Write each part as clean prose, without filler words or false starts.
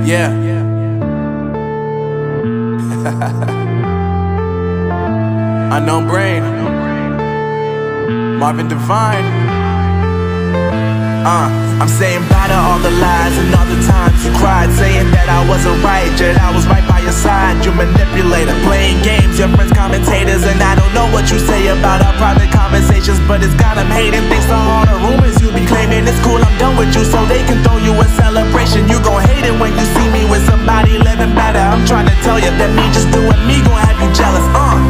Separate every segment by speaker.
Speaker 1: Yeah. Unknown Brain, Marvin Divine. I'm saying bye to all the lies and all the times you cried, saying that I wasn't right, yet I was right by your side. You manipulator, playing games, your friends commentators, and I don't know what you say about our private conversations, but it's got them hating. Thanks to all the rumors you be claiming. It's cool, I'm done with you, so they can throw you a celebration. You gon' hate it when you see me with somebody living better. I'm trying to tell you that me just doing me gon' have you jealous.
Speaker 2: I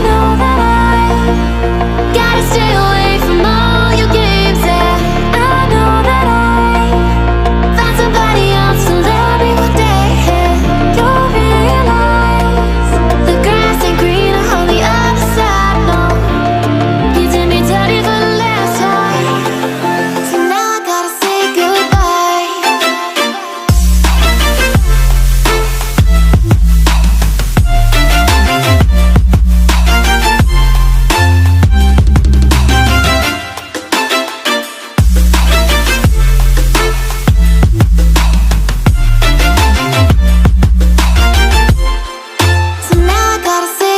Speaker 2: know that I gotta stay away from all your games, yeah. I know that I found somebody else to love me one day, yeah. You'll realize the grass ain't greener on the other side, no. You did me dirty for the last time, so now I gotta say goodbye. So now I gotta say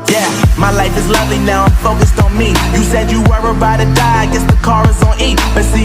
Speaker 1: Yeah, my life is lovely now, I'm focused on me. You said you were about to die, I guess the car is on E. But see